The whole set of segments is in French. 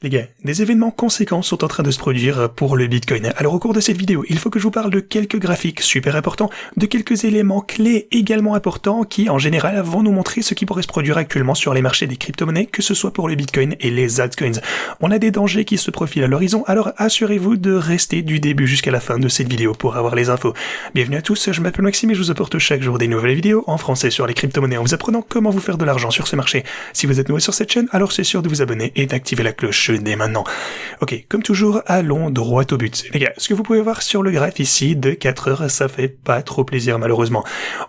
Les gars, des événements conséquents sont en train de se produire pour le Bitcoin. Alors au cours de cette vidéo, il faut que je vous parle de quelques graphiques super importants, de quelques éléments clés également importants qui, en général, vont nous montrer ce qui pourrait se produire actuellement sur les marchés des crypto-monnaies, que ce soit pour le Bitcoin et les altcoins. On a des dangers qui se profilent à l'horizon, alors assurez-vous de rester du début jusqu'à la fin de cette vidéo pour avoir les infos. Bienvenue à tous, je m'appelle Maxime et je vous apporte chaque jour des nouvelles vidéos en français sur les crypto-monnaies en vous apprenant comment vous faire de l'argent sur ce marché. Si vous êtes nouveau sur cette chaîne, alors c'est sûr de vous abonner et d'activer la cloche dès maintenant. Ok, comme toujours, allons droit au but. Les gars, ce que vous pouvez voir sur le graphe ici de 4 heures, ça fait pas trop plaisir malheureusement.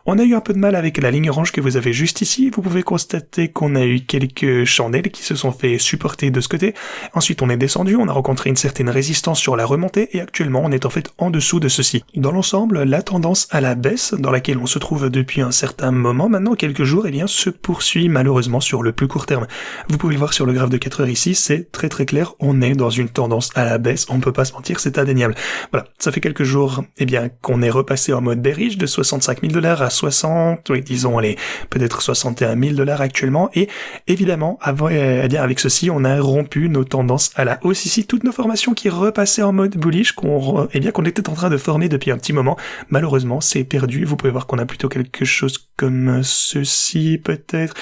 On a eu un peu de mal avec la ligne orange que vous avez juste ici. Vous pouvez constater qu'on a eu quelques chandelles qui se sont fait supporter de ce côté. Ensuite, on est descendu, on a rencontré une certaine résistance sur la remontée et actuellement, on est en fait en dessous de ceci. Dans l'ensemble, la tendance à la baisse, dans laquelle on se trouve depuis un certain moment, maintenant quelques jours, eh bien, se poursuit malheureusement sur le plus court terme. Vous pouvez le voir sur le graphe de 4 heures ici, c'est très clair, on est dans une tendance à la baisse, on peut pas se mentir, c'est indéniable. Voilà, ça fait quelques jours, eh bien, qu'on est repassé en mode bearish de 65 000 $ à 60, oui, disons, allez, peut-être 61 000 $ actuellement, et évidemment, eh bien, avec ceci, on a rompu nos tendances à la hausse ici, toutes nos formations qui repassaient en mode bullish, qu'on était en train de former depuis un petit moment, malheureusement, c'est perdu, vous pouvez voir qu'on a plutôt quelque chose comme ceci, peut-être,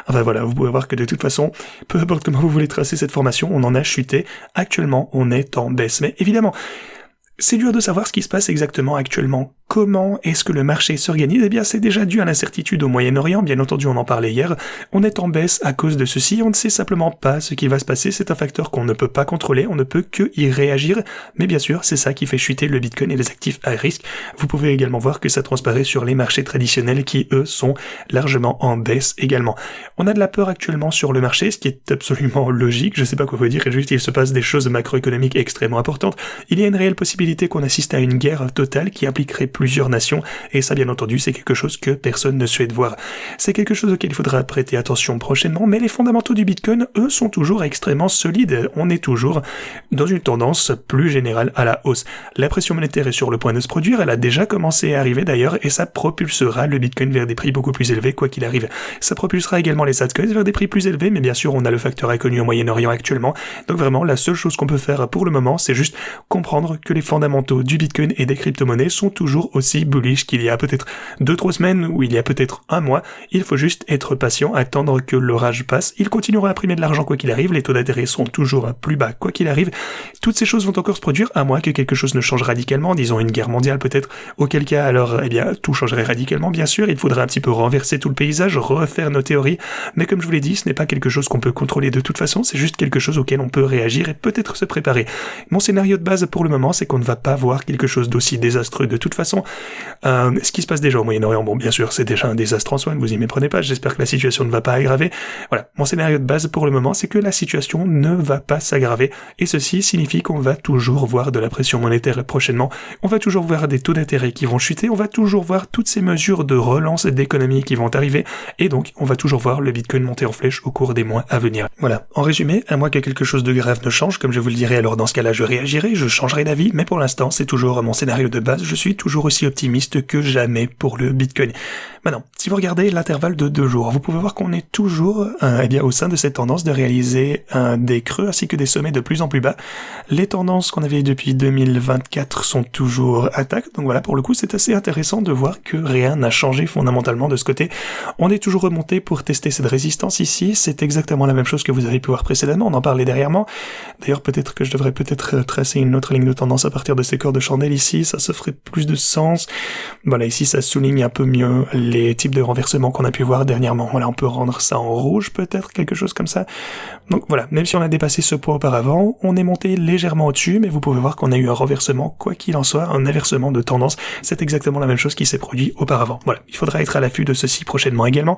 enfin voilà, vous pouvez voir que de toute façon, peu importe comment vous voulez tracer cette formation, on en a chuté. Actuellement, on est en baisse. Mais évidemment, c'est dur de savoir ce qui se passe exactement actuellement. Comment est-ce que le marché s'organise? Eh bien, c'est déjà dû à l'incertitude au Moyen-Orient. Bien entendu, on en parlait hier. On est en baisse à cause de ceci. On ne sait simplement pas ce qui va se passer. C'est un facteur qu'on ne peut pas contrôler. On ne peut que y réagir. Mais bien sûr, c'est ça qui fait chuter le Bitcoin et les actifs à risque. Vous pouvez également voir que ça transparaît sur les marchés traditionnels qui, eux, sont largement en baisse également. On a de la peur actuellement sur le marché, ce qui est absolument logique. Je sais pas quoi vous dire. Et juste, il se passe des choses macroéconomiques extrêmement importantes. Il y a une réelle possibilité qu'on assiste à une guerre totale qui impliquerait plusieurs nations, et ça bien entendu c'est quelque chose que personne ne souhaite voir. C'est quelque chose auquel il faudra prêter attention prochainement, mais les fondamentaux du Bitcoin, eux, sont toujours extrêmement solides. On est toujours dans une tendance plus générale à la hausse. La pression monétaire est sur le point de se produire, elle a déjà commencé à arriver d'ailleurs, et ça propulsera le Bitcoin vers des prix beaucoup plus élevés quoi qu'il arrive. Ça propulsera également les altcoins vers des prix plus élevés, mais bien sûr on a le facteur inconnu au Moyen-Orient actuellement, donc vraiment la seule chose qu'on peut faire pour le moment, c'est juste comprendre que les fondamentaux du Bitcoin et des crypto-monnaies sont toujours aussi bullish qu'il y a peut-être 2-3 semaines ou il y a peut-être un mois. Il faut juste être patient, attendre que l'orage passe. Il continuera à imprimer de l'argent quoi qu'il arrive, les taux d'intérêt sont toujours plus bas quoi qu'il arrive. Toutes ces choses vont encore se produire à moins que quelque chose ne change radicalement, disons une guerre mondiale peut-être, auquel cas alors eh bien tout changerait radicalement bien sûr, il faudra un petit peu renverser tout le paysage, refaire nos théories, mais comme je vous l'ai dit, ce n'est pas quelque chose qu'on peut contrôler de toute façon, c'est juste quelque chose auquel on peut réagir et peut-être se préparer. Mon scénario de base pour le moment, c'est qu'on ne va pas voir quelque chose d'aussi désastreux de toute façon. Ce qui se passe déjà au Moyen-Orient, bon bien sûr c'est déjà un désastre en soi, ne vous y méprenez pas, j'espère que la situation ne va pas aggraver. Voilà, mon scénario de base pour le moment c'est que la situation ne va pas s'aggraver et ceci signifie qu'on va toujours voir de la pression monétaire prochainement, on va toujours voir des taux d'intérêt qui vont chuter, on va toujours voir toutes ces mesures de relance d'économie qui vont arriver et donc on va toujours voir le Bitcoin monter en flèche au cours des mois à venir. Voilà, en résumé, à moins que quelque chose de grave ne change, comme je vous le dirai, alors dans ce cas-là je réagirai, je changerai d'avis, mais pour l'instant c'est toujours mon scénario de base, je suis toujours aussi optimiste que jamais pour le Bitcoin. Maintenant, si vous regardez l'intervalle de 2 jours, vous pouvez voir qu'on est toujours eh bien, au sein de cette tendance de réaliser des creux ainsi que des sommets de plus en plus bas. Les tendances qu'on avait depuis 2024 sont toujours attaques, donc voilà, pour le coup c'est assez intéressant de voir que rien n'a changé fondamentalement de ce côté. On est toujours remonté pour tester cette résistance ici, c'est exactement la même chose que vous avez pu voir précédemment, on en parlait derrière moi. D'ailleurs peut-être que je devrais tracer une autre ligne de tendance à partir de ces corps de chandelle ici, ça se ferait plus de sens. Voilà, ici ça souligne un peu mieux les types de renversements qu'on a pu voir dernièrement. Voilà, on peut rendre ça en rouge peut-être, quelque chose comme ça. Donc voilà, même si on a dépassé ce point auparavant, on est monté légèrement au-dessus, mais vous pouvez voir qu'on a eu un renversement, quoi qu'il en soit, un inversement de tendance. C'est exactement la même chose qui s'est produit auparavant. Voilà, il faudra être à l'affût de ceci prochainement également.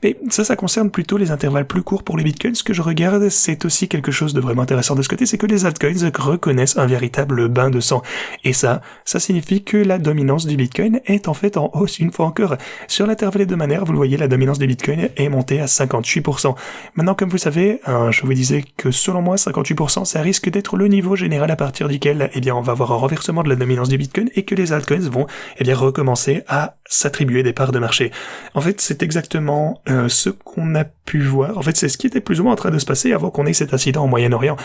Mais ça concerne plutôt les intervalles plus courts pour les bitcoins. Ce que je regarde, c'est aussi quelque chose de vraiment intéressant de ce côté, c'est que les altcoins reconnaissent un véritable bain de sang. Et ça signifie que la dominance du Bitcoin est en fait en hausse une fois encore. Sur l'intervalle hebdomadaire, vous le voyez, la dominance du Bitcoin est montée à 58%. Maintenant, comme vous savez, je vous disais que selon moi, 58%, ça risque d'être le niveau général à partir duquel, on va avoir un renversement de la dominance du Bitcoin et que les altcoins vont, recommencer à s'attribuer des parts de marché. En fait, c'est exactement ce qu'on a pu voir. En fait, c'est ce qui était plus ou moins en train de se passer avant qu'on ait cet incident au Moyen-Orient.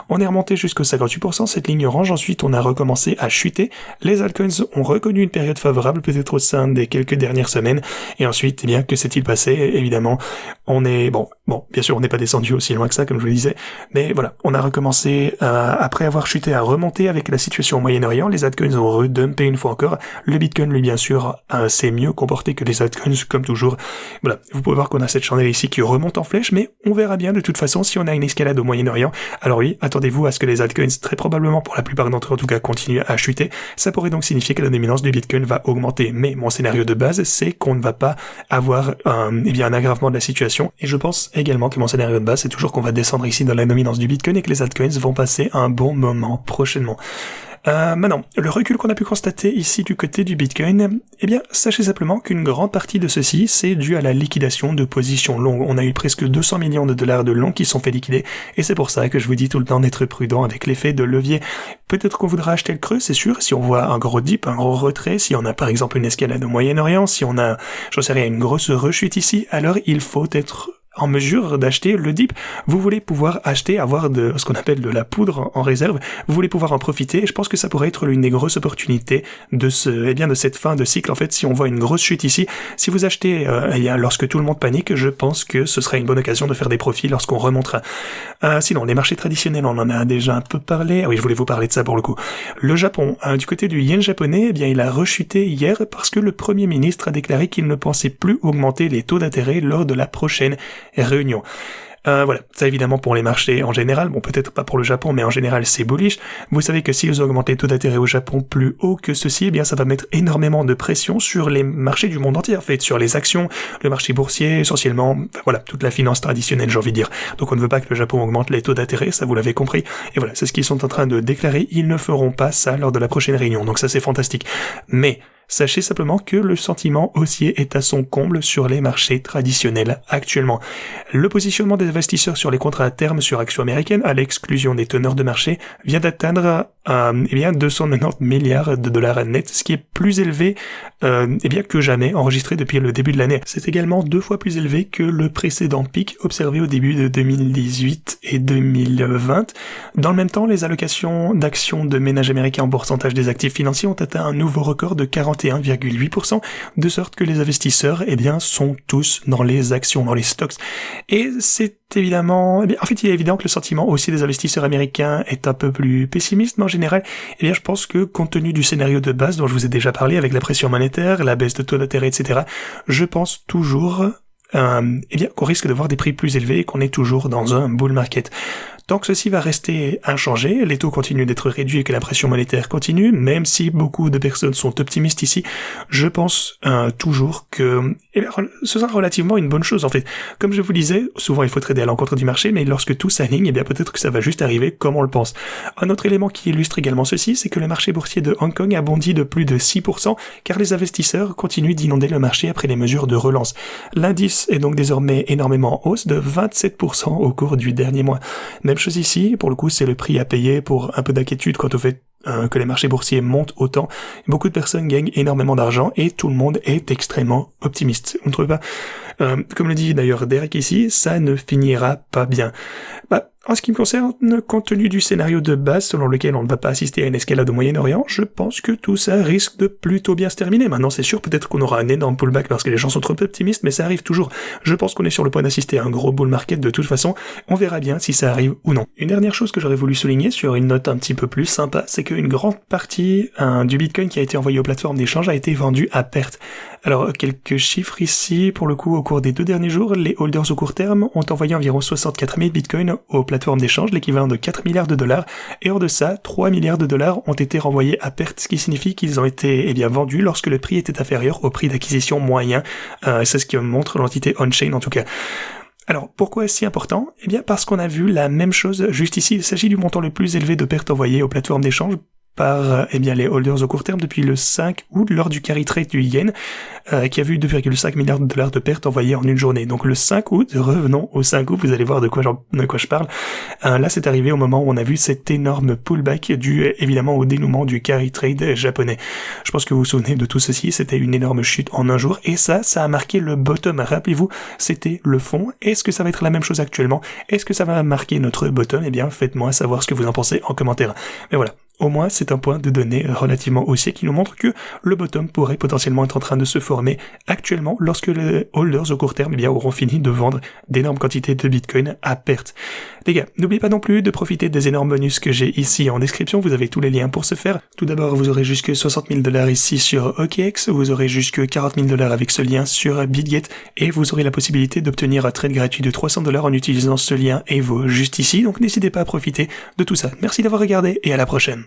On est remonté jusqu'au 58%, cette ligne orange. Ensuite, on a recommencé à chuter. Les altcoins ont reconnu une période favorable, peut-être au sein des quelques dernières semaines. Et ensuite, que s'est-il passé? Évidemment, on est... Bon, bien sûr, on n'est pas descendu aussi loin que ça, comme je vous le disais. Mais voilà, on a recommencé, après avoir chuté, à remonter avec la situation au Moyen-Orient. Les altcoins ont redumpé une fois encore. Le Bitcoin, lui, bien sûr, s'est mieux comporté que les altcoins, comme toujours. Voilà, vous pouvez voir qu'on a cette chandelle ici qui remonte en flèche, mais on verra bien de toute façon si on a une escalade au Moyen-Orient. Alors oui, attendez-vous à ce que les altcoins, très probablement pour la plupart d'entre eux en tout cas, continuent à chuter. Ça pourrait donc signifier que la dominance du Bitcoin va augmenter. Mais mon scénario de base, c'est qu'on ne va pas avoir un aggravement de la situation. Et je pense également que mon scénario de base, c'est toujours qu'on va descendre ici dans la dominance du Bitcoin et que les altcoins vont passer un bon moment prochainement. Maintenant, le recul qu'on a pu constater ici du côté du Bitcoin, sachez simplement qu'une grande partie de ceci, c'est dû à la liquidation de positions longues. On a eu presque 200 millions de dollars de longs qui sont fait liquider, et c'est pour ça que je vous dis tout le temps d'être prudent avec l'effet de levier. Peut-être qu'on voudra acheter le creux, c'est sûr, si on voit un gros dip, un gros retrait, si on a par exemple une escalade au Moyen-Orient, si on a, une grosse rechute ici, alors il faut être en mesure d'acheter le dip. Vous voulez pouvoir acheter, avoir de ce qu'on appelle de la poudre en réserve, vous voulez pouvoir en profiter, et je pense que ça pourrait être l'une des grosses opportunités de de cette fin de cycle. En fait, si on voit une grosse chute ici, si vous achetez lorsque tout le monde panique, je pense que ce sera une bonne occasion de faire des profits lorsqu'on remontera. Sinon, les marchés traditionnels, on en a déjà un peu parlé. Ah oui, je voulais vous parler de ça pour le coup. Le Japon, du côté du yen japonais, il a rechuté hier parce que le Premier ministre a déclaré qu'il ne pensait plus augmenter les taux d'intérêt lors de la prochaine réunion. Voilà, ça évidemment pour les marchés en général, bon peut-être pas pour le Japon, mais en général c'est bullish. Vous savez que s'ils augmentent les taux d'intérêt au Japon plus haut que ceci, ça va mettre énormément de pression sur les marchés du monde entier, en fait, sur les actions, le marché boursier, essentiellement, voilà, toute la finance traditionnelle, j'ai envie de dire. Donc on ne veut pas que le Japon augmente les taux d'intérêt, ça vous l'avez compris. Et voilà, c'est ce qu'ils sont en train de déclarer, ils ne feront pas ça lors de la prochaine réunion, donc ça c'est fantastique. Mais sachez simplement que le sentiment haussier est à son comble sur les marchés traditionnels actuellement. Le positionnement des investisseurs sur les contrats à terme sur actions américaines, à l'exclusion des teneurs de marché, vient d'atteindre 290 milliards de dollars net, ce qui est plus élevé que jamais enregistré depuis le début de l'année. C'est également 2 fois plus élevé que le précédent pic observé au début de 2018 et 2020. Dans le même temps, les allocations d'actions de ménages américains en pourcentage des actifs financiers ont atteint un nouveau record de 41,8%, de sorte que les investisseurs sont tous dans les actions, dans les stocks. Et c'est évidemment, il est évident que le sentiment aussi des investisseurs américains est un peu plus pessimiste, mais en général, je pense que compte tenu du scénario de base dont je vous ai déjà parlé avec la pression monétaire, la baisse de taux d'intérêt, etc., je pense toujours qu'on risque de voir des prix plus élevés et qu'on est toujours dans un bull market. Tant que ceci va rester inchangé, les taux continuent d'être réduits et que la pression monétaire continue, même si beaucoup de personnes sont optimistes ici, je pense toujours que ce sera relativement une bonne chose en fait. Comme je vous disais, souvent il faut trader à l'encontre du marché, mais lorsque tout s'aligne, peut-être que ça va juste arriver comme on le pense. Un autre élément qui illustre également ceci, c'est que le marché boursier de Hong Kong a bondi de plus de 6%, car les investisseurs continuent d'inonder le marché après les mesures de relance. L'indice est donc désormais énormément en hausse de 27% au cours du dernier mois. Même chose ici, pour le coup, c'est le prix à payer pour un peu d'inquiétude quant au fait que les marchés boursiers montent autant. Beaucoup de personnes gagnent énormément d'argent et tout le monde est extrêmement optimiste. Vous ne trouvez pas? Comme le dit d'ailleurs Derek ici, ça ne finira pas bien. En ce qui me concerne, compte tenu du scénario de base selon lequel on ne va pas assister à une escalade au Moyen-Orient, je pense que tout ça risque de plutôt bien se terminer. Maintenant, c'est sûr, peut-être qu'on aura un énorme pullback parce que les gens sont trop optimistes, mais ça arrive toujours. Je pense qu'on est sur le point d'assister à un gros bull market de toute façon. On verra bien si ça arrive ou non. Une dernière chose que j'aurais voulu souligner sur une note un petit peu plus sympa, c'est qu'une grande partie du Bitcoin qui a été envoyé aux plateformes d'échange a été vendu à perte. Alors, quelques chiffres ici. Pour le coup, au cours des 2 derniers jours, les holders au court terme ont envoyé environ 64 000 bitcoins aux plateformes d'échange, l'équivalent de 4 milliards de dollars. Et hors de ça, 3 milliards de dollars ont été renvoyés à perte, ce qui signifie qu'ils ont été vendus lorsque le prix était inférieur au prix d'acquisition moyen. C'est ce que montre l'entité on-chain en tout cas. Alors, pourquoi est-ce si important? Parce qu'on a vu la même chose juste ici. Il s'agit du montant le plus élevé de pertes envoyées aux plateformes d'échange par les holders au court terme depuis le 5 août lors du carry trade du yen qui a vu 2,5 milliards de dollars de pertes envoyées en une journée. Donc le 5 août, revenons au 5 août, vous allez voir de quoi je parle. Là c'est arrivé au moment où on a vu cet énorme pullback dû évidemment au dénouement du carry trade japonais. Je pense que vous vous souvenez de tout ceci, c'était une énorme chute en un jour et ça a marqué le bottom. Rappelez-vous, c'était le fond. Est-ce que ça va être la même chose actuellement? Est-ce que ça va marquer notre bottom? Eh bien faites-moi savoir ce que vous en pensez en commentaire. Mais voilà. Au moins, c'est un point de données relativement haussier qui nous montre que le bottom pourrait potentiellement être en train de se former actuellement lorsque les holders au court terme auront fini de vendre d'énormes quantités de Bitcoin à perte. Les gars, n'oubliez pas non plus de profiter des énormes bonus que j'ai ici en description, vous avez tous les liens pour ce faire. Tout d'abord, vous aurez jusque 60 000 $ ici sur OKX, vous aurez jusque 40 000 $ avec ce lien sur BitGet, et vous aurez la possibilité d'obtenir un trade gratuit de 300 $ en utilisant ce lien Evo juste ici, donc n'hésitez pas à profiter de tout ça. Merci d'avoir regardé et à la prochaine.